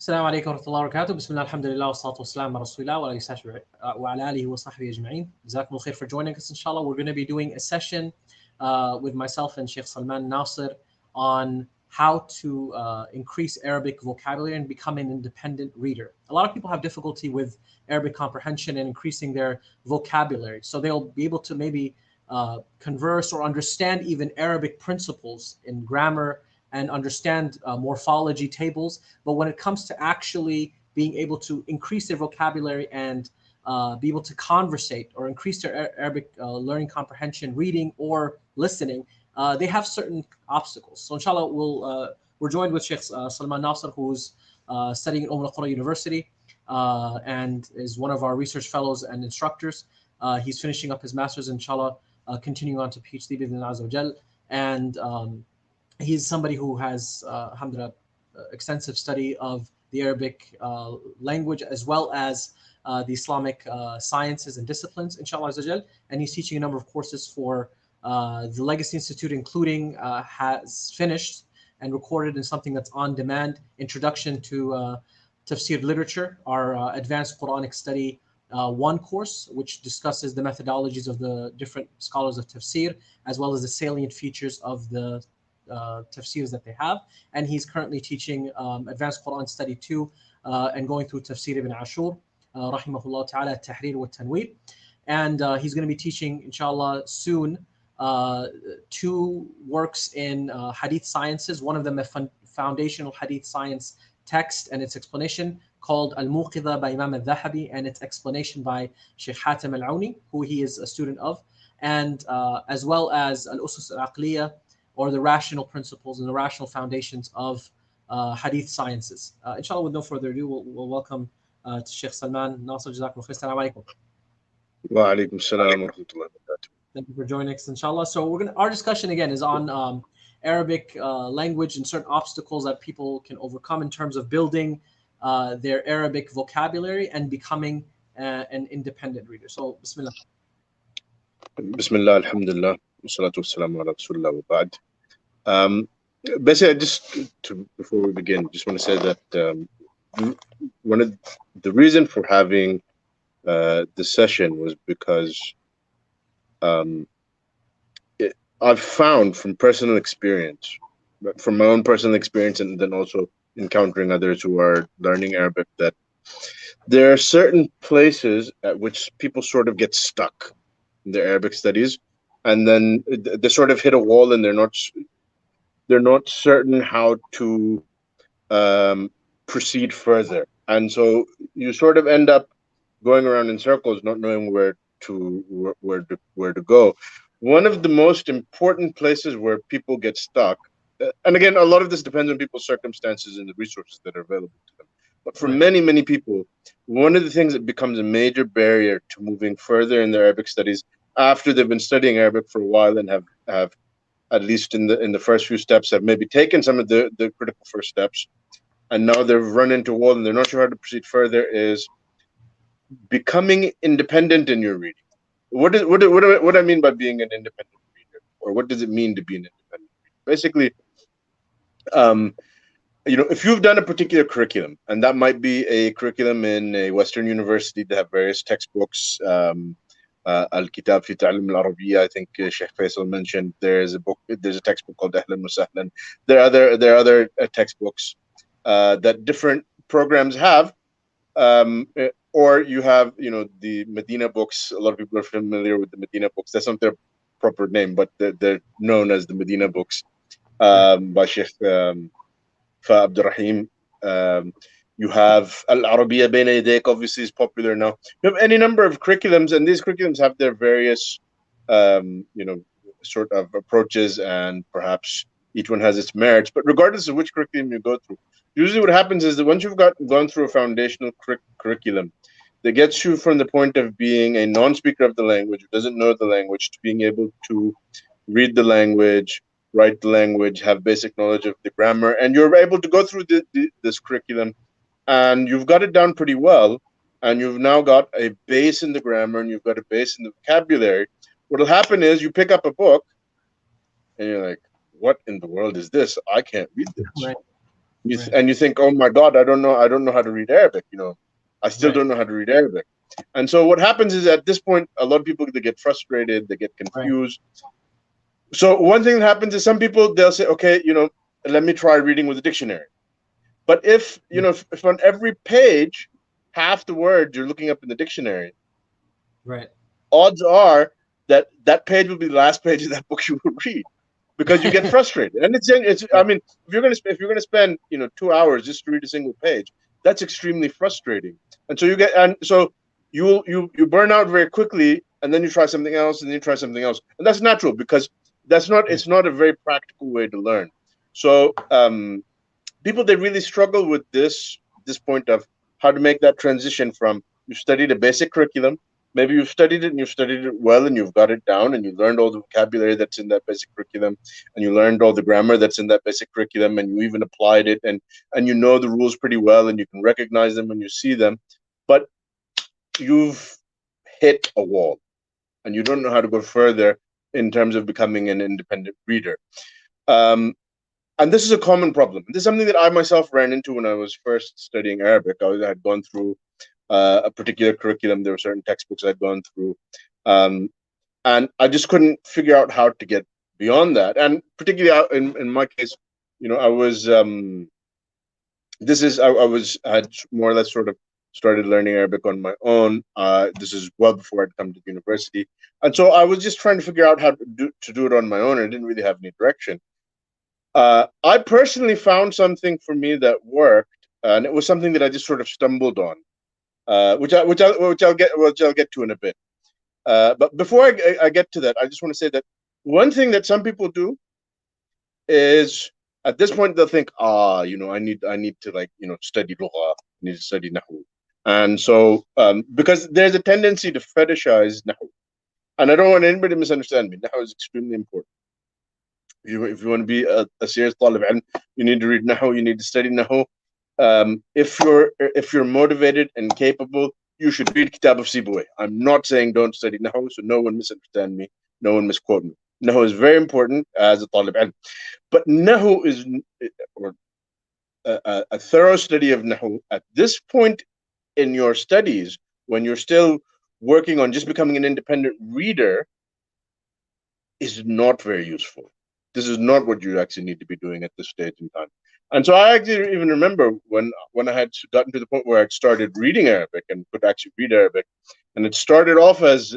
السلام عليكم ورحمة الله وبركاته. بسم الله الحمد لله والصلاة والسلام على رسول الله وعلى آله وصحبه أجمعين. جزاكم الله خير for joining us. Inshallah, we're going to be doing a session with myself and Sheikh Salman Nasir on how to increase Arabic vocabulary and become an independent reader. A lot of people have difficulty with Arabic comprehension and increasing their vocabulary. So they'll be able to maybe converse or understand even Arabic principles in grammar and understand morphology tables. But when it comes to actually being able to increase their vocabulary and be able to conversate or increase their Arabic learning comprehension, reading or listening, they have certain obstacles. So inshallah, we're joined with Sheikh Salman Nasir, who's studying at Qur'an University and is one of our research fellows and instructors. He's finishing up his master's, inshallah, continuing on to PhD bi'idhnillah. And he's somebody who has, alhamdulillah, extensive study of the Arabic language as well as the Islamic sciences and disciplines, inshallah azza. And he's teaching a number of courses for the Legacy Institute, including has finished and recorded in something that's on demand, Introduction to Tafsir Literature, our Advanced Quranic Study 1 course, which discusses the methodologies of the different scholars of tafsir, as well as the salient features of the tafsirs that they have. And he's currently teaching Advanced Quran Study 2 and going through Tafsir ibn Ashur, rahimahullah ta'ala, Tahrir wa Tanweer. And he's going to be teaching, inshallah, soon 2 works in Hadith sciences. One of them a foundational Hadith science text and its explanation called Al-Muqidha by Imam al-Dhahabi, and its explanation by Sheikh Khaatim al-Auni, who he is a student of, and as well as Al-Usus al-Aqliya, or the rational principles and the rational foundations of Hadith sciences. Inshallah, with no further ado, we'll welcome to Sheikh Salman Nasir. Jazakumullah khair. Assalamu alaikum. Wa alaikum assalam wa rahmatullahi wa barakatuh. Thank you for joining us, inshallah. So our discussion again is on Arabic language and certain obstacles that people can overcome in terms of building their Arabic vocabulary and becoming an independent reader. So, Bismillah. Bismillah, alhamdulillah, wassalatu wassalamu ala rasulillah wa ba'd. Basically, before we begin, just want to say that one of the reason for having this session was because I've found from personal experience, from my own personal experience, and then also encountering others who are learning Arabic, that there are certain places at which people sort of get stuck in their Arabic studies, and then they sort of hit a wall, and they're not certain how to proceed further, and so you sort of end up going around in circles, not knowing where to go. One of the most important places where people get stuck, and again, a lot of this depends on people's circumstances and the resources that are available to them. But for many, many people, one of the things that becomes a major barrier to moving further in their Arabic studies after they've been studying Arabic for a while and have at least in the first few steps, have maybe taken some of the critical first steps, and now they've run into a wall and they're not sure how to proceed further, is becoming independent in your reading. What do I mean by being an independent reader, or what does it mean to be an independent reader? Basically, if you've done a particular curriculum, and that might be a curriculum in a Western university that have various textbooks, Al-Kitab fi Ta'lim al-Arabiyya, I think Sheikh Faisal mentioned there's a textbook called Ahlan wa Sahlan. There are other textbooks that different programs have. Or you have, the Medina books. A lot of people are familiar with the Medina books. That's not their proper name, but they're known as the Medina books by Sheikh Fa Abdul Rahim. You have Al-Arabiyya Bayna Yadayk, obviously is popular now. You have any number of curriculums, and these curriculums have their various, sort of approaches, and perhaps each one has its merits. But regardless of which curriculum you go through, usually what happens is that once you've gone through a foundational curriculum that gets you from the point of being a non-speaker of the language, who doesn't know the language, to being able to read the language, write the language, have basic knowledge of the grammar, and you're able to go through this curriculum, and you've got it down pretty well, and you've now got a base in the grammar, and you've got a base in the vocabulary. What'll happen is you pick up a book, and you're like, what in the world is this? I can't read this. Right. And you think, oh my God, I don't know how to read Arabic. I still don't know how to read Arabic. And so what happens is at this point, a lot of people, they get frustrated, they get confused. So one thing that happens is some people, they'll say, okay, let me try reading with a dictionary. But if on every page, half the words you're looking up in the dictionary, odds are that that page will be the last page of that book you will read, because you get frustrated. And it's I mean, if you're gonna spend 2 hours just to read a single page, that's extremely frustrating. And so you burn out very quickly, and then you try something else, and then you try something else, and that's natural, because it's not a very practical way to learn. So people, they really struggle with this point of how to make that transition from, you studied a basic curriculum, maybe you've studied it and you've studied it well and you've got it down and you learned all the vocabulary that's in that basic curriculum, and you learned all the grammar that's in that basic curriculum, and you even applied it, and you know the rules pretty well, and you can recognize them when you see them, but you've hit a wall and you don't know how to go further in terms of becoming an independent reader. And this is a common problem. This is something that I myself ran into when I was first studying Arabic. I had gone through a particular curriculum. There were certain textbooks I'd gone through, and I just couldn't figure out how to get beyond that. And particularly in my case, I was I had more or less sort of started learning Arabic on my own. This is well before I'd come to university, and so I was just trying to figure out how to do it on my own. I didn't really have any direction. I personally found something for me that worked, and it was something that I just sort of stumbled on, which I'll get to in a bit. But before I get to that, I just want to say that one thing that some people do is, at this point, they'll think, I need to study lugha, I need to study nahu, and so because there's a tendency to fetishize nahu, and I don't want anybody to misunderstand me. Nahu is extremely important. If you want to be a serious talib ilm, you need to read nahu, you need to study nahu. If you're motivated and capable, you should read Kitab of Sibawayh. I'm not saying don't study nahu, so no one misunderstand me, no one misquote me. Nahu is very important as a talib ilm, but nahu is, or a thorough study of nahu at this point in your studies, when you're still working on just becoming an independent reader, is not very useful. This is not what you actually need to be doing at this stage in time. And so I actually even remember when I had gotten to the point where I'd started reading Arabic and could actually read Arabic, and it started off as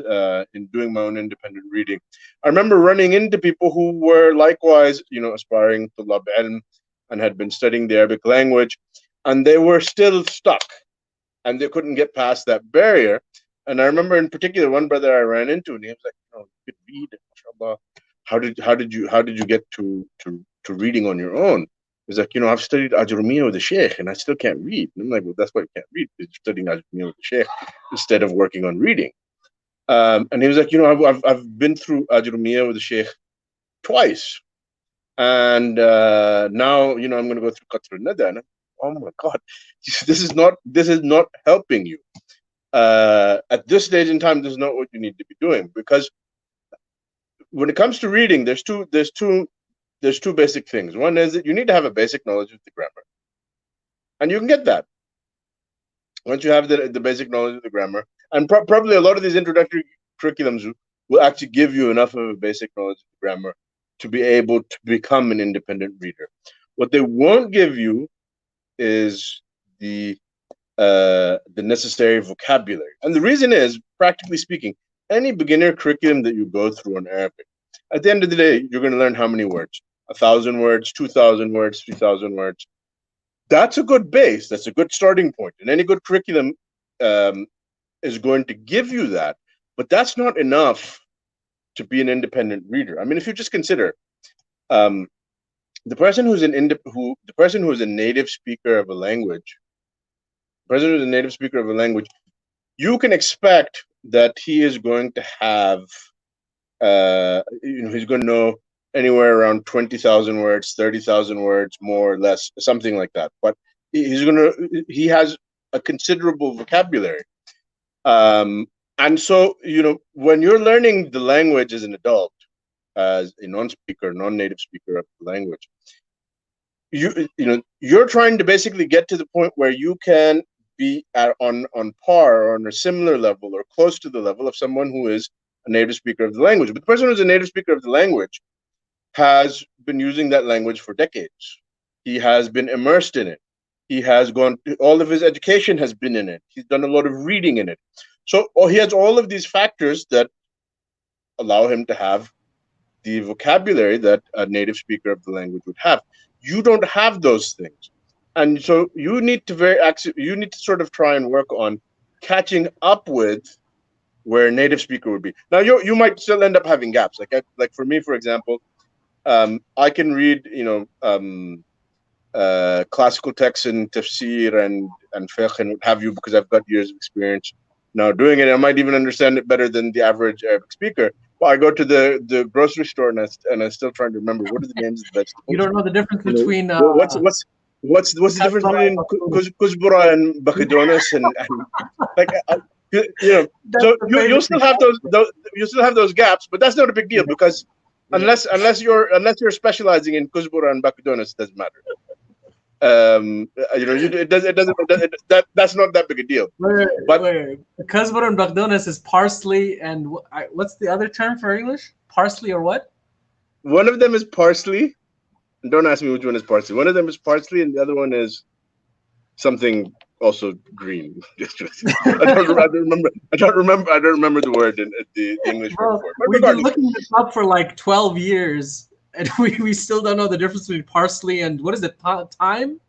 in doing my own independent reading. I remember running into people who were likewise, aspiring to talib ilm and had been studying the Arabic language, and they were still stuck, and they couldn't get past that barrier. And I remember in particular one brother I ran into, and he was like, you could read, mashallah. How did you get to reading on your own? He's like, I've studied Ajurumiyya with the Sheikh and I still can't read. And I'm like, well, that's why you can't read, because you're studying Ajurumiyya with the Sheikh instead of working on reading. And he was like, I've been through Ajurumiyya with the Sheikh twice, and now I'm going to go through Qatr al-Nada. And oh my God, this is not helping you. At this stage in time, this is not what you need to be doing, because when it comes to reading, there's two basic things. One is that you need to have a basic knowledge of the grammar, and you can get that once you have the basic knowledge of the grammar. And probably a lot of these introductory curriculums will actually give you enough of a basic knowledge of the grammar to be able to become an independent reader. What they won't give you is the necessary vocabulary, and the reason is, practically speaking, any beginner curriculum that you go through on Arabic, at the end of the day, you're going to learn how many words? 1,000 words, 2,000 words, 3,000 words. That's a good base. That's a good starting point. And any good curriculum is going to give you that. But that's not enough to be an independent reader. I mean, if you just consider the person who is a native speaker of a language, you can expect that he is going to have, he's going to know anywhere around 20,000 words, 30,000 words, more or less, something like that. But he has a considerable vocabulary. And so, when you're learning the language as an adult, as a non-native speaker of the language, you're trying to basically get to the point where you can be on par or on a similar level or close to the level of someone who is a native speaker of the language. But the person who's a native speaker of the language has been using that language for decades. He has been immersed in it. He has all of his education has been in it. He's done a lot of reading in it. So he has all of these factors that allow him to have the vocabulary that a native speaker of the language would have. You don't have those things. And so you need to sort of try and work on catching up with where a native speaker would be. Now you might still end up having gaps. Like for me, for example, I can read classical texts in tafsir and fiqh and what have you, because I've got years of experience now doing it. I might even understand it better than the average Arabic speaker. But I go to the grocery store and I'm still trying to remember what are the names of the vegetables. You don't know the difference between what's the difference between kuzbura and bakadonis and like so you'll still have those gaps, but that's not a big deal, because unless you're specializing in kuzbura and bakadonis, it doesn't matter. That's not that big a deal. Wait. Kuzbura and bakadonis is parsley, and what's the other term for English? Parsley or what? One of them is parsley. Don't ask me which one is parsley. One of them is parsley, and the other one is something also green. I don't remember the word in the English word for it. We've been looking this up for like 12 years, and we still don't know the difference between parsley and what is it? Thyme?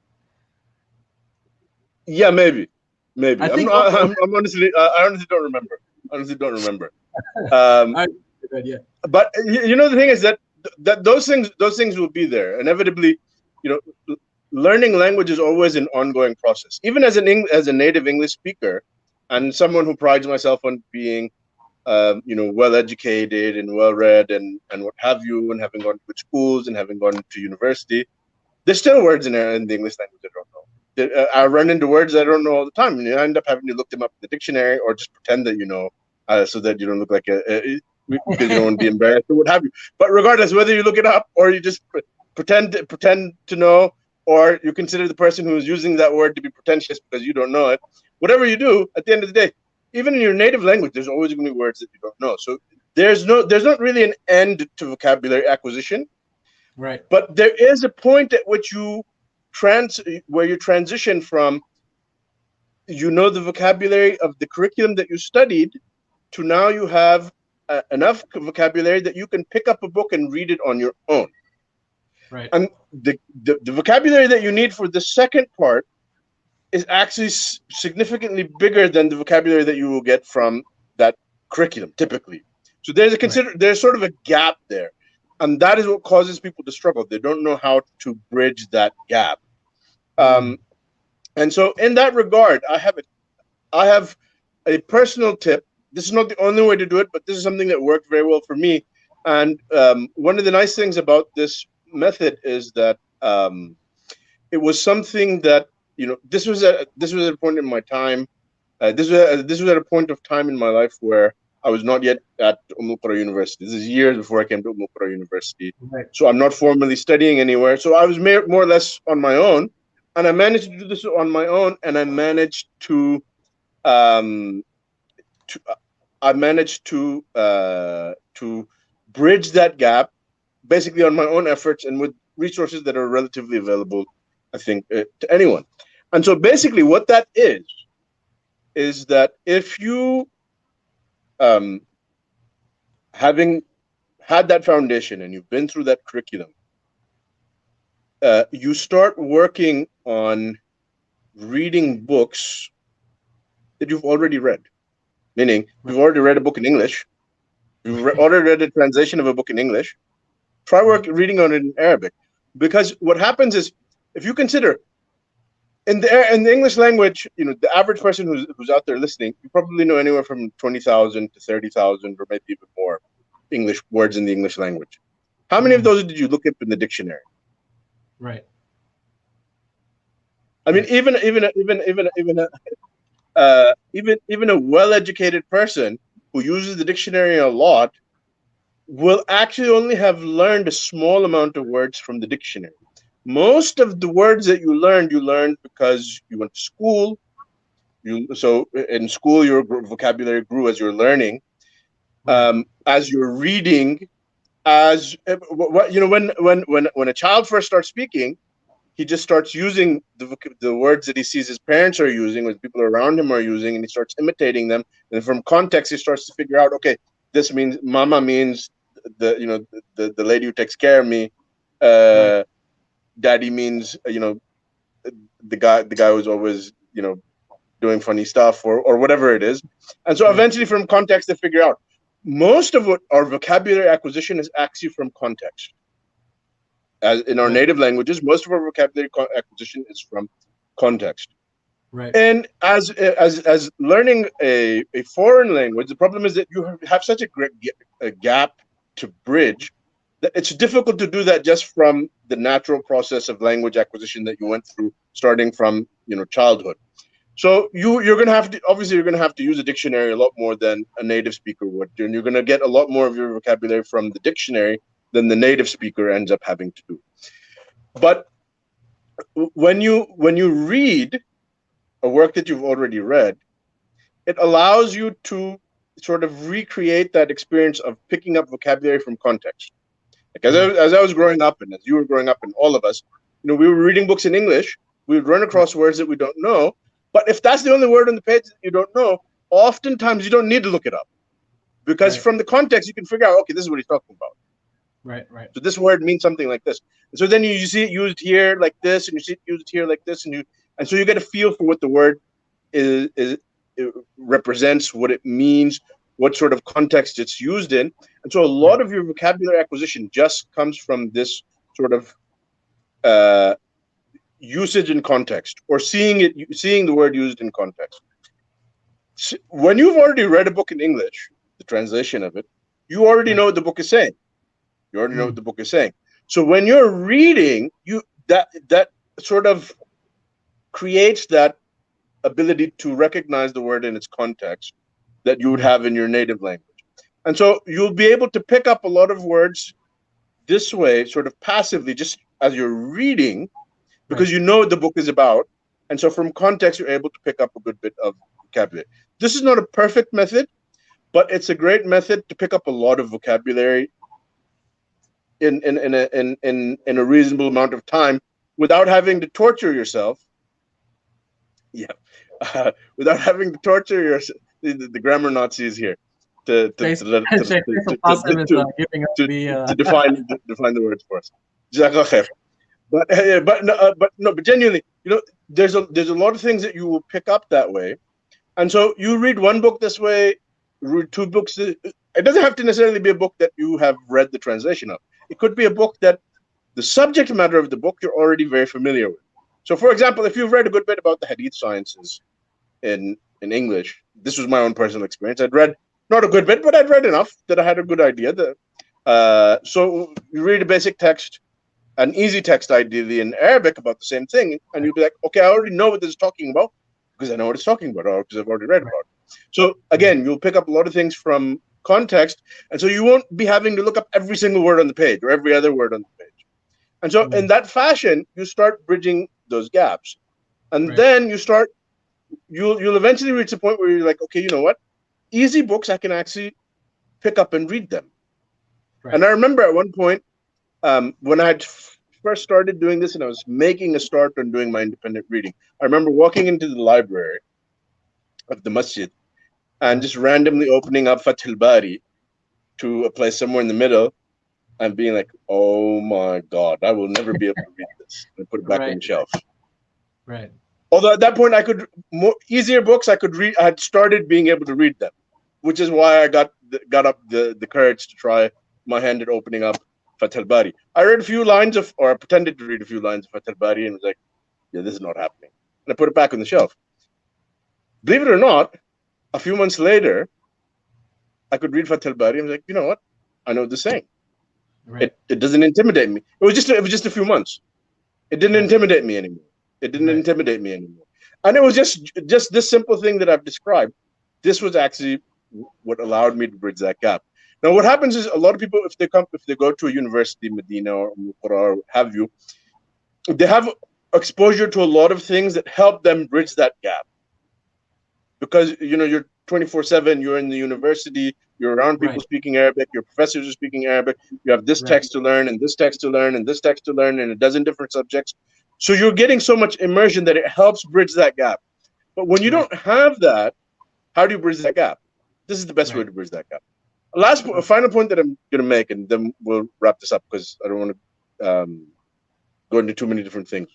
Yeah, maybe. I honestly don't remember. Yeah. But the thing is that those things will be there inevitably. Learning language is always an ongoing process. Even as a native English speaker, and someone who prides myself on being, well educated and well read and what have you, and having gone to good schools and having gone to university, there's still words in the English language I don't know. I run into words I don't know all the time, and I end up having to look them up in the dictionary or just pretend that you know, so that you don't look like because you don't want to be embarrassed or what have you. But regardless, whether you look it up or you just pretend to know, or you consider the person who is using that word to be pretentious because you don't know it, whatever you do, at the end of the day, even in your native language, there's always going to be words that you don't know. So there's not really an end to vocabulary acquisition, right? But there is a point at which you transition from the vocabulary of the curriculum that you studied to now you have enough vocabulary that you can pick up a book and read it on your own. Right. And the vocabulary that you need for the second part is actually significantly bigger than the vocabulary that you will get from that curriculum typically. So there's sort of a gap there, and that is what causes people to struggle. They don't know how to bridge that gap. And so in that regard, I have a personal tip. This is not the only way to do it, but this is something that worked very well for me. And one of the nice things about this method is that it was something that this was at a point in my time. This was at a point of time in my life where I was not yet at Qura University. This is years before I came to Qura University. Right. So I'm not formally studying anywhere. So I was more or less on my own, and I managed to do this on my own. And I managed to bridge that gap, basically on my own efforts and with resources that are relatively available, I think, to anyone. And so basically what that is that if you, having had that foundation and you've been through that curriculum, you start working on reading books that you've already read. Meaning, you've already read a book in English, you've already read a translation of a book in English, try reading on it in Arabic. Because what happens is, if you consider, in the English language, the average person who's out there listening, you probably know anywhere from 20,000 to 30,000 or maybe even more English words in the English language. How many of those did you look up in the dictionary? Right. I mean, even a well-educated person who uses the dictionary a lot will actually only have learned a small amount of words from the dictionary. most of the words that you learned because you went to school. So in school, your vocabulary grew as you're learning. As you're reading, as when a child first starts speaking, he just starts using the words that he sees his parents are using, or people around him are using, and he starts imitating them. And from context, he starts to figure out, okay, this means mama means the lady who takes care of me. Daddy means the guy who's always doing funny stuff or whatever it is. And so eventually, from context, they figure out most of what our vocabulary acquisition is actually from context. As in our native languages, most of our vocabulary acquisition is from context. Right. And as learning a foreign language, the problem is that you have such a gap to bridge that it's difficult to do that just from the natural process of language acquisition that you went through, starting from childhood. So you're going to have to use a dictionary a lot more than a native speaker would, and you're going to get a lot more of your vocabulary from the dictionary than the native speaker ends up having to do. But when you read a work that you've already read, it allows you to sort of recreate that experience of picking up vocabulary from context. Like as I was growing up, and as you were growing up, and all of us, we were reading books in English. We would run across words that we don't know. But if that's the only word on the page that you don't know, oftentimes you don't need to look it up, because from the context you can figure out, okay, this is what he's talking about. Right. So this word means something like this. And so then you see it used here like this, and you see it used here like this, and so you get a feel for what the word it represents, what it means, what sort of context it's used in. And so a lot of your vocabulary acquisition just comes from this sort of usage in context, or seeing the word used in context. When you've already read a book in English, the translation of it, you already know what the book is saying. You already know what the book is saying. So when you're reading, that sort of creates that ability to recognize the word in its context that you would have in your native language. And so you'll be able to pick up a lot of words this way, sort of passively, just as you're reading, because you know what the book is about. And so from context, you're able to pick up a good bit of vocabulary. This is not a perfect method, but it's a great method to pick up a lot of vocabulary in a reasonable amount of time without having to torture yourself. Without having to torture yourself. The grammar Nazi is here to define the words for us. But genuinely, there's a lot of things that you will pick up that way. And so you read one book this way, read two books. It doesn't have to necessarily be a book that you have read the translation of. It could be a book that the subject matter of the book you're already very familiar with. So, for example, if you've read a good bit about the hadith sciences in English, this was my own personal experience. I'd read not a good bit, but I'd read enough that I had a good idea. So you read a basic text, an easy text ideally in Arabic about the same thing, and you'd be like, okay, I already know what this is talking about because I know what it's talking about, or because I've already read about it. So again, you'll pick up a lot of things from context, and so you won't be having to look up every single word on the page or every other word on the page. And so in that fashion, you start bridging those gaps, and then you'll eventually reach a point where you're like, okay, you know what? Easy books, I can actually pick up and read them. And I remember at one point, when I had first started doing this and I was making a start on doing my independent reading, I remember walking into the library of the masjid and just randomly opening up Fath al-Bari to a place somewhere in the middle and being like, oh my God, I will never be able to read this, and put it back on the shelf. Although at that point easier books I could read, I had started being able to read them, which is why I got up the courage to try my hand at opening up Fath al-Bari. I read a few lines or I pretended to read a few lines of Fath al-Bari and was like, yeah, this is not happening. And I put it back on the shelf. Believe it or not, a few months later, I could read Fath al-Bari and I was like, you know what? I know what this is saying. It doesn't intimidate me. It was just a few months. It didn't intimidate me anymore. And it was just this simple thing that I've described. This was actually what allowed me to bridge that gap. Now, what happens is a lot of people, if they go to a university, Medina or Qur'an, or have you, they have exposure to a lot of things that help them bridge that gap. Because, you know, you're 24/7, you're in the university, you're around people speaking Arabic, your professors are speaking Arabic, you have this text to learn, and this text to learn, and this text to learn, and a dozen different subjects. So you're getting so much immersion that it helps bridge that gap. But when you don't have that, how do you bridge that gap? This is the best way to bridge that gap. A final point that I'm going to make, and then we'll wrap this up because I don't want to go into too many different things.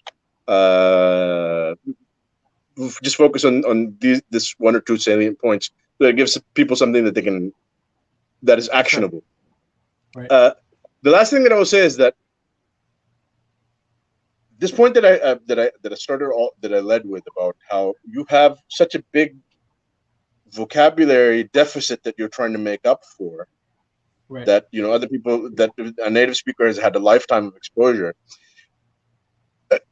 Just focus on this one or two salient points that gives people something that they can, that is actionable. Right. The last thing that I will say is that this point that I led with about how you have such a big vocabulary deficit that you're trying to make up for, that, you know, other people, that a native speaker has had a lifetime of exposure.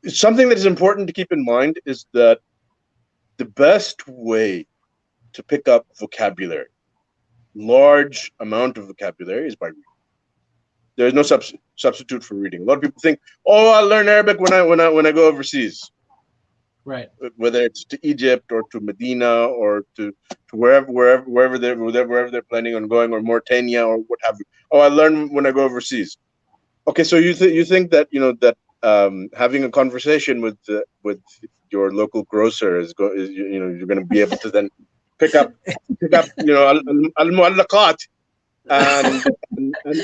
Something that is important to keep in mind is that the best way to pick up vocabulary, large amount of vocabulary, is by reading. There is no substitute for reading. A lot of people think, "Oh, I'll learn Arabic when I go overseas." Right. Whether it's to Egypt or to Medina or to wherever they're planning on going, or Mauritania or what have you. Oh, I learn when I go overseas. Okay, so you think that, you know, that having a conversation with your local grocer is you know, you're going to be able to then pick up you know, al-mu'allaqat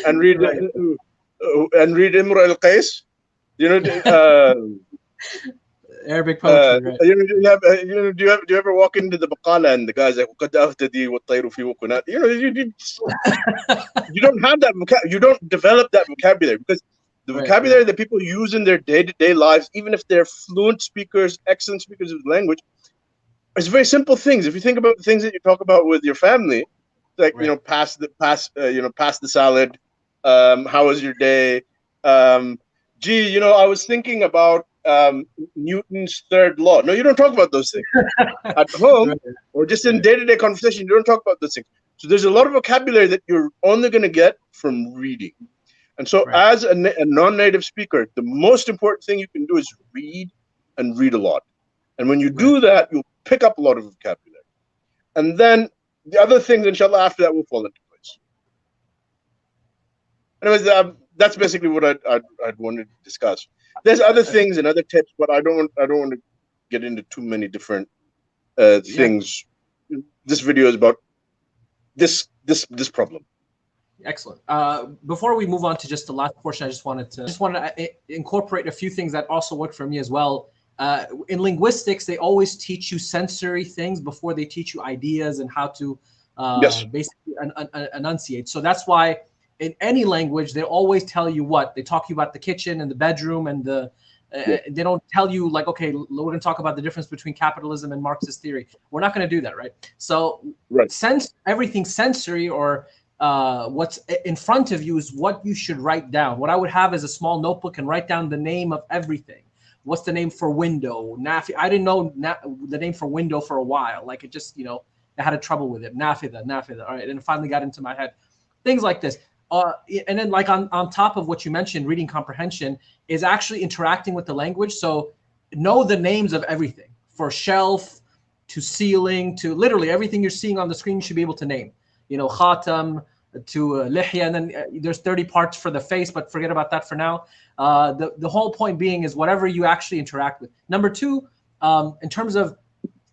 and read Imru al-Qais, you know. Arabic poetry, right? Do you ever walk into the baqala and the guy's like, you know, you don't have that vocabulary. You don't develop that vocabulary, because the vocabulary that people use in their day-to-day lives, even if they're fluent speakers, excellent speakers of the language, it's very simple things. If you think about the things that you talk about with your family, like, you know, pass the salad, how was your day? Gee, you know, I was thinking about Newton's third law. No, you don't talk about those things at home or just in day-to-day conversation. You don't talk about those things. So there's a lot of vocabulary that you're only going to get from reading. And so as a non-native speaker, the most important thing you can do is read, and read a lot. And when you do that, you'll pick up a lot of vocabulary. And then the other things, inshallah, after that will fall into place. Anyways, that's basically what I'd wanted to discuss. There's other things and other tips, but I don't want to get into too many different things. This video is about this problem. Excellent. Before we move on to just the last portion, I just wanted to incorporate a few things that also work for me as well. In linguistics, they always teach you sensory things before they teach you ideas and how to basically enunciate. So that's why in any language, they always tell you what? They talk to you about the kitchen and the bedroom and they don't tell you like, okay, we're going to talk about the difference between capitalism and Marxist theory. We're not going to do that, right? So everything sensory, or what's in front of you, is what you should write down. What I would have is a small notebook and write down the name of everything. What's the name for window? I didn't know the name for window for a while. Like, it just, you know, I had a trouble with it. Nafida. All right. And it finally got into my head. Things like this. And then, like, on top of what you mentioned, reading comprehension is actually interacting with the language. So know the names of everything, for shelf to ceiling to literally everything you're seeing on the screen. You should be able to name, you know, Khatam to lihya, and then there's 30 parts for the face, but forget about that for now. The whole point being is whatever you actually interact with. Number two, in terms of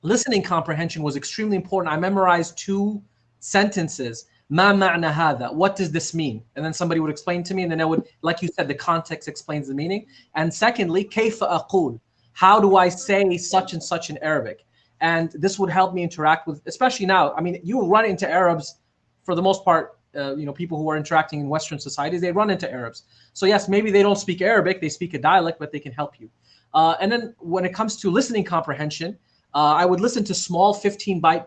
listening comprehension, was extremely important. I memorized 2 sentences. Ma ma'na hadha? What does this mean? And then somebody would explain to me, and then I would, like you said, the context explains the meaning. And secondly, kayfa aqul? How do I say such and such in Arabic? And this would help me interact with, especially now. I mean, you run into Arabs for the most part. You know, people who are interacting in Western societies, they run into Arabs. So yes, maybe they don't speak Arabic, they speak a dialect, but they can help you. And then when it comes to listening comprehension, I would listen to small 15-byte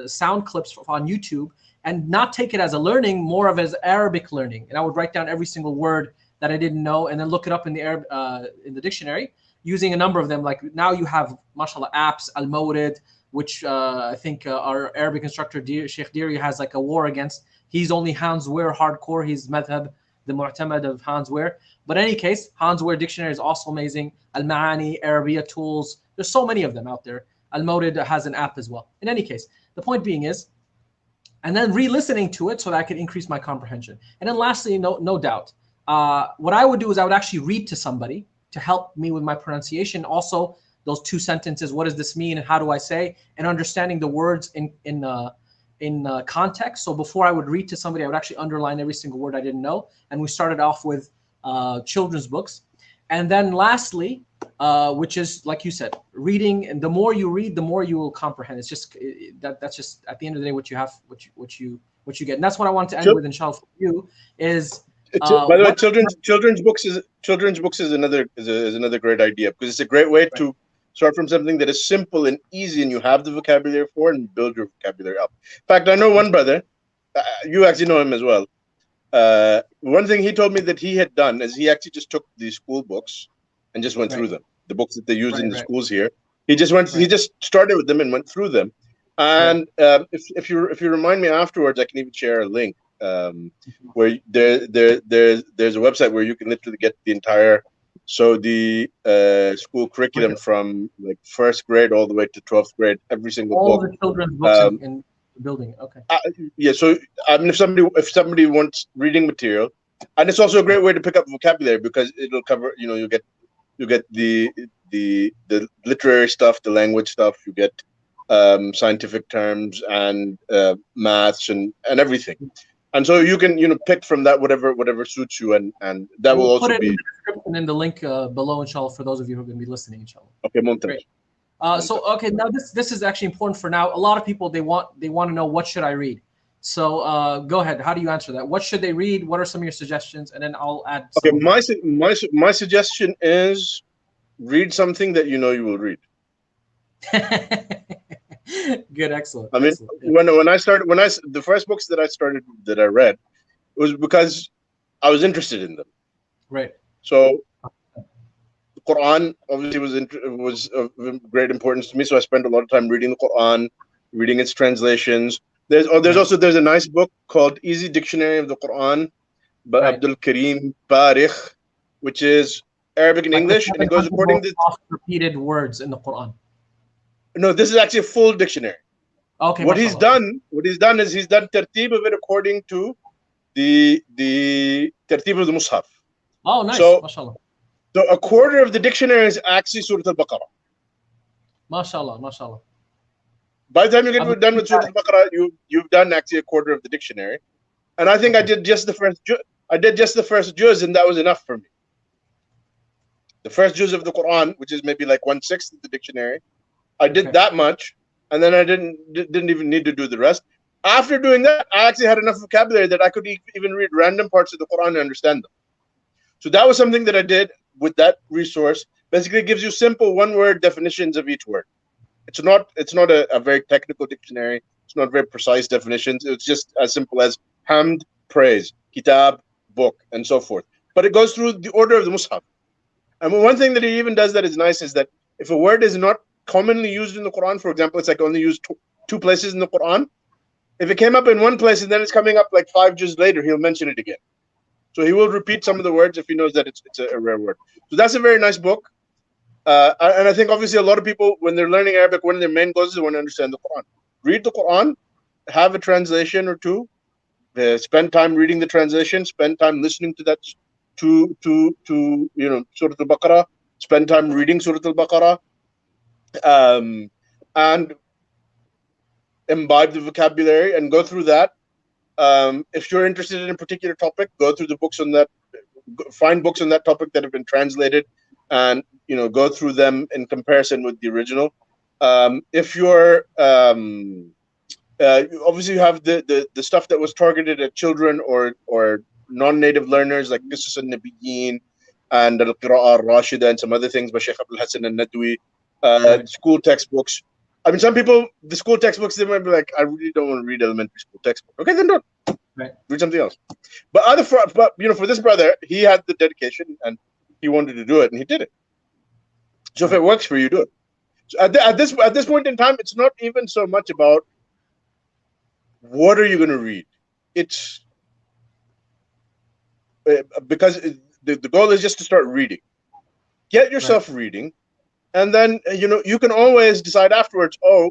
sound clips on YouTube, and not take it as a learning, more of as Arabic learning. And I would write down every single word that I didn't know, and then look it up in the dictionary using a number of them. Like now you have, mashallah, apps, Mawrid, which I think our Arabic instructor, Sheikh Diri, has like a war against. He's only Hens Wehr hardcore. He's madhab the Mu'tamad of Hens Wehr. But in any case, Hens Wehr dictionary is also amazing. Al-Ma'ani, Arabiya tools. There's so many of them out there. Al-Mawrid has an app as well. In any case, the point being is, and then re-listening to it so that I could increase my comprehension. And then lastly, no doubt, what I would do is I would actually read to somebody to help me with my pronunciation. Also, those two sentences, what does this mean and how do I say, and understanding the words in context. So before I would read to somebody, I would actually underline every single word I didn't know. And we started off with children's books. And then lastly, which is, like you said, reading, and the more you read, the more you will comprehend. It's just that's just at the end of the day what you have, what you get. And that's what I want to end with, inshallah, for you is. By the way, children's books is another great idea, because it's a great way to start from something that is simple and easy, and you have the vocabulary for, and build your vocabulary up. In fact, I know one brother, you actually know him as well. One thing he told me that he had done is he actually just took the school books and just went through them. The books that they use in the schools here. He just went. He just started with them and went through them. And if you remind me afterwards, I can even share a link. Where there's a website where you can literally get the entire school curriculum from like 1st grade all the way to 12th grade, every single all book. The children's books in the building. Okay. Yeah. So I mean, if somebody wants reading material, and it's also a great way to pick up vocabulary, because it'll cover. You get the literary stuff, the language stuff. You get scientific terms and maths and everything. And so you can, pick from that whatever suits you, and that will also put it be in the description and the link below, inshallah, for those of you who are going to be listening, inshallah. Okay, great. Now this is actually important for now. A lot of people they want to know, what should I read? So go ahead. How do you answer that? What should they read? What are some of your suggestions? And then I'll add. Okay, my suggestion is read something that you know you will read. Good, excellent. I mean, excellent. The first books that I read, it was because I was interested in them. Right. So the Qur'an obviously was of great importance to me. So I spent a lot of time reading the Qur'an, reading its translations. There's a nice book called Easy Dictionary of the Qur'an by Abdul Karim Parekh, which is Arabic and English, and it goes according to repeated words in the Qur'an. No, this is actually a full dictionary. Okay. What he's done is he's done tartib of it according to the tartib of the Mus'haf. Oh, nice. MashaAllah. So a quarter of the dictionary is actually Surah Al-Baqarah. MashaAllah. By the time you get done with Surah Al-Baqarah, you've done actually a quarter of the dictionary. And I think I did just the first juz, and that was enough for me. The first juz of the Quran, which is maybe like 1/6 of the dictionary, I did that much, and then I didn't even need to do the rest. After doing that, I actually had enough vocabulary that I could even read random parts of the Quran and understand them. So that was something that I did with that resource. Basically, it gives you simple one-word definitions of each word. It's not a very technical dictionary. It's not very precise definitions. It's just as simple as hamd, praise, kitab, book, and so forth. But it goes through the order of the Mus'haf. And one thing that it even does that is nice is that if a word is not commonly used in the Quran, for example, it's like only used two places in the Quran. If it came up in one place and then it's coming up like 5 juz later, he'll mention it again. So he will repeat some of the words if he knows that it's a rare word. So that's a very nice book. And I think obviously a lot of people, when they're learning Arabic, one of their main goals is to want to understand the Quran. Read the Quran, have a translation or two, spend time reading the translation, spend time listening to that, to Surah Al-Baqarah, spend time reading Surah Al-Baqarah, and imbibe the vocabulary and go through that. If you're interested in a particular topic, go through the books on that, find books on that topic that have been translated, and go through them in comparison with the original. If you're obviously you have the stuff that was targeted at children or non-native learners, like Qisas al-Nabiyyin and القراءة الراشدة and some other things by Sheikh الحسن الندوي. School textbooks. I mean, some people, the school textbooks, they might be like, I really don't want to read elementary school textbook. Okay, then don't. Right. Read something else. But for this brother, he had the dedication and he wanted to do it, and he did it. So if it works for you, do it. So at this point in time, it's not even so much about what are you going to read. It's because the goal is just to start reading. Get yourself reading, and then you can always decide afterwards. Oh,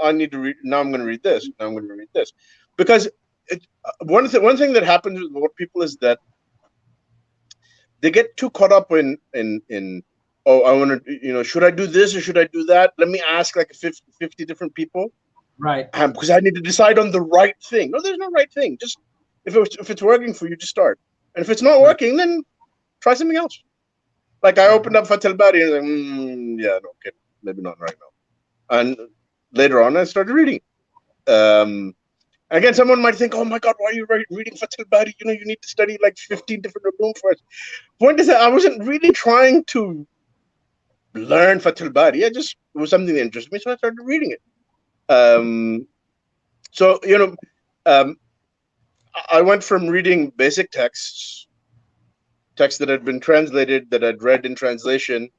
I need to read now. I'm going to read this. Now I'm going to read this, because one thing that happens with more people is that they get too caught up in oh, I want to, should I do this or should I do that? Let me ask like 50 different people. Right. Because I need to decide on the right thing. No, there's no right thing. Just if it's working for you, just start. And if it's not working, then try something else. Like I opened up Fath al-Bari and I was like, yeah, no, okay, maybe not right now. And later on, I started reading. Again, someone might think, oh my God, why are you reading Fath al-Bari? You need to study like 15 different Ulum first. Point is that I wasn't really trying to learn Fath al-Bari. It was something that interested me, so I started reading it. I went from reading basic texts that had been translated, that I'd read in translation,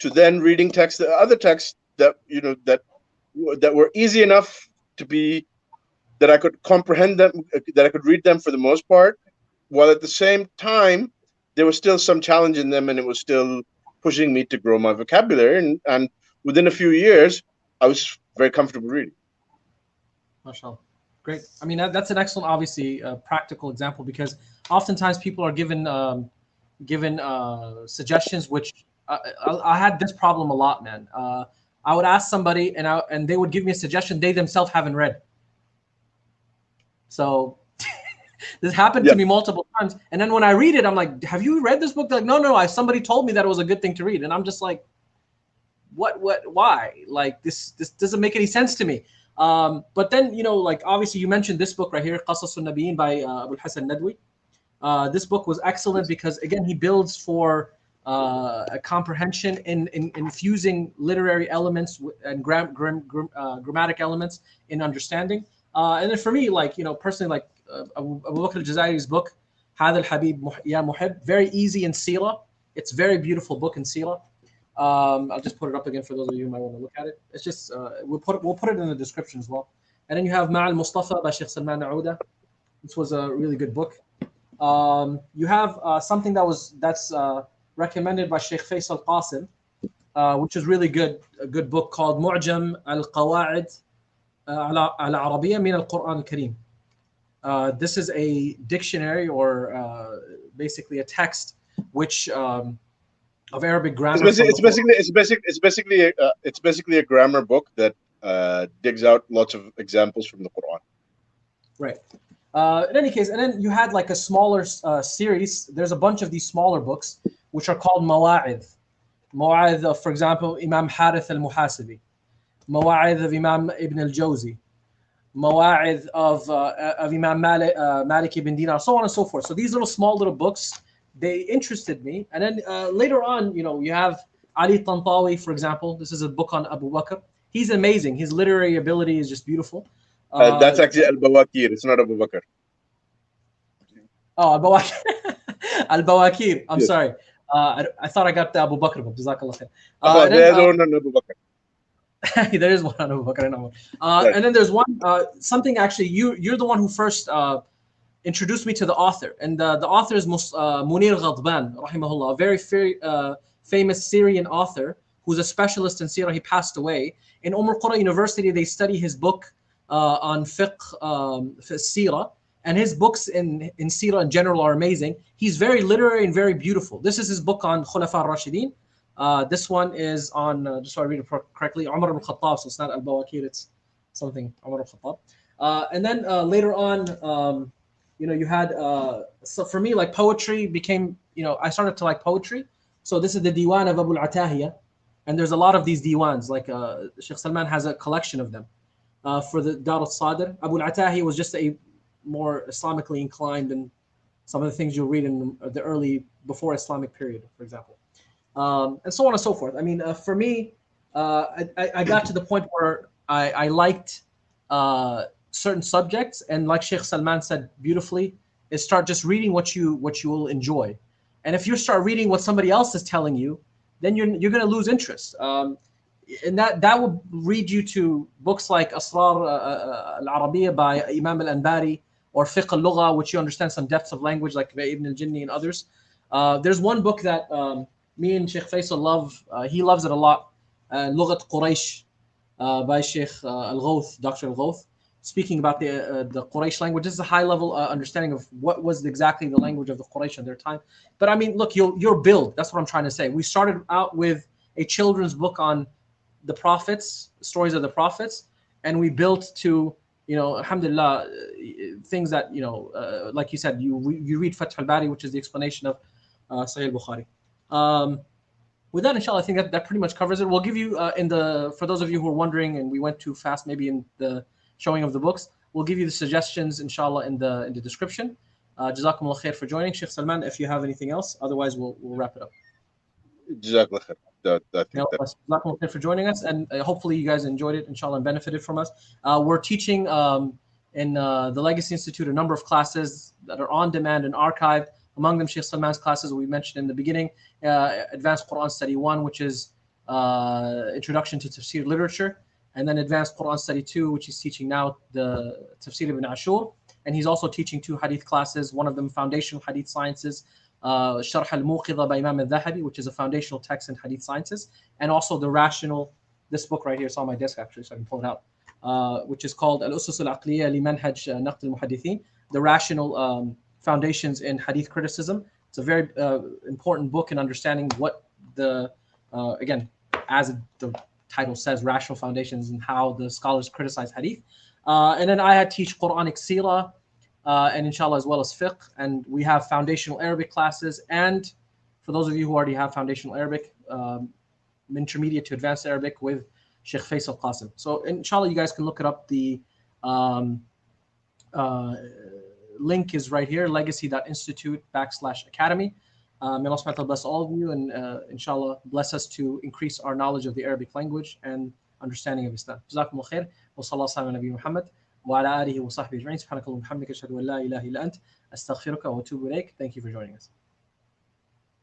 to then reading other texts that that were easy enough to be that I could comprehend them, that I could read them for the most part, while at the same time there was still some challenge in them, and it was still pushing me to grow my vocabulary. And within a few years, I was very comfortable reading. MashaAllah. Great. I mean, that's an excellent, obviously, practical example, because oftentimes people are given suggestions, which I had this problem a lot, man. I would ask somebody and they would give me a suggestion they themselves haven't read. So this happened to me multiple times. And then when I read it, I'm like, have you read this book? They're like, no, somebody told me that it was a good thing to read. And I'm just like, why? Like, this doesn't make any sense to me. But then, like, obviously you mentioned this book right here, Qasas al-Nabiyyin by Abul Hasan Nadwi. This book was excellent because, again, he builds for a comprehension in infusing literary elements and grammatic elements in understanding. And then for me, like, personally, like Abu Bakr al-Jazairi's book, Hada al-Habib Ya Muhib, very easy in Sirah. It's a very beautiful book in Sirah. I'll just put it up again for those of you who might want to look at it. It's just we'll put it in the description as well. And then you have Ma'al Mustafa by Sheikh Salman al-Al'Auda. This was a really good book. You have something that's recommended by Sheikh Faisal Qasim, which is really good. A good book called Mu'jam al-Qawa'id al-Arabiyya min al-Qur'an al-Karim. This is a dictionary, or basically a text which of Arabic grammar. It's basically a grammar book that digs out lots of examples from the Qur'an. Right. In any case, and then you had like a smaller series. There's a bunch of these smaller books which are called Mawa'idh. Mawa'idh of, for example, Imam Harith al-Muhasibi. Mawa'idh of Imam Ibn al-Jozi. Mawa'idh of Imam Malik ibn Dinar, so on and so forth. So these small little books, they interested me. And then later on, you have Ali Tantawi, for example. This is a book on Abu Bakr. He's amazing. His literary ability is just beautiful. That's actually Al-Bawakir. It's not Abu Bakr. Oh, Al-Bawakir. Al-Bawakir. I'm sorry. I thought I got the Abu Bakr book. Jazakallah khair. There's one on Abu Bakr. There is one on Abu Bakr. Right. And then there's one, something actually, you're the one who first introduced me to the author. And the author is Munir غضبان, rahimahullah, a very famous Syrian author who's a specialist in Sirah. He passed away. In Qura University, they study his book on fiqh, Sirah. And his books in Sirah in general are amazing. He's very literary and very beautiful. This is his book on Khulafa al-Rashidin. This one is on, just so I read it correctly, Umar ibn Khattab. So it's not Al-Bawakir, it's something Umar ibn Khattab. And then later on, you had, so for me, like poetry became, I started to like poetry. So this is the Diwan of Abu al-Atahiya. And there's a lot of these Diwans, like Sheikh Salman has a collection of them. For the Dar al-Sadr, Abu al-Atahiya was just a more Islamically inclined than some of the things you'll read in the early, before Islamic period, for example. And so on and so forth. I mean, for me, I got to the point where I liked certain subjects, and like Sheikh Salman said beautifully, is start just reading what you will enjoy. And if you start reading what somebody else is telling you, then you're going to lose interest. And that will lead you to books like Asrar al-Arabiyya by Imam al-Anbari, or fiqh al-lugha, which you understand some depths of language like Ibn al-Jinni and others. There's one book that me and Sheikh Faisal love. He loves it a lot. Lughat Quraysh by Sheikh Al-Ghawth, Dr. Al-Ghawth, speaking about the Quraysh language. This is a high-level understanding of what was exactly the language of the Quraysh at their time. But I mean, look, your build, that's what I'm trying to say. We started out with a children's book on the prophets, stories of the prophets, and we built to, you know, alhamdulillah, things that, you know, like you said, you read Fath al-Bari, which is the explanation of Sahih al-Bukhari. With that, inshallah, I think that pretty much covers it. We'll give you for those of you who are wondering, and we went too fast maybe in the showing of the books, we'll give you the suggestions, inshallah, in the description. Jazakumullah khair for joining. Sheikh Salman, if you have anything else, otherwise we'll wrap it up. Jazakallah khair. Jazakumullah khair for joining us, and hopefully you guys enjoyed it, inshallah, and benefited from us. We're teaching in the Legacy Institute a number of classes that are on demand and archived. Among them, Sheikh Salman's classes we mentioned in the beginning, Advanced Quran Study 1, which is Introduction to Tafsir Literature, and then Advanced Quran Study 2, which he's teaching now, the Tafsir ibn Ashur, and he's also teaching 2 hadith classes, one of them Foundational Hadith Sciences, Sharh al-Muqidha by Imam al-Dhahabi, which is a foundational text in hadith sciences, and also the rational, this book right here, it's on my desk actually, so I can pull it out, which is called Al-Usus al-Aqliya li Manhaj Naqd al-Muhaddithin, the rational foundations in hadith criticism. It's a very important book in understanding what the, again, as the title says, rational foundations and how the scholars criticize hadith. And then I had teach Quranic Seerah, and inshallah as well as fiqh. And we have foundational Arabic classes. And for those of you who already have foundational Arabic, intermediate to advanced Arabic with Sheikh Faisal Qasim. So inshallah you guys can look it up. The link is right here, legacy.institute/academy. May Allah subhanahu wa ta'ala bless all of you, and inshallah bless us to increase our knowledge of the Arabic language and understanding of Islam. Jazakumullah khair. Wa sallallahu ala nabi Muhammad wa ala alihi wa sahbihi ajma'in. Subhanakallahumma wa bihamdika ashhadu an la ilaha illa ant astaghfiruka wa atubu ilayk. Thank you for joining us.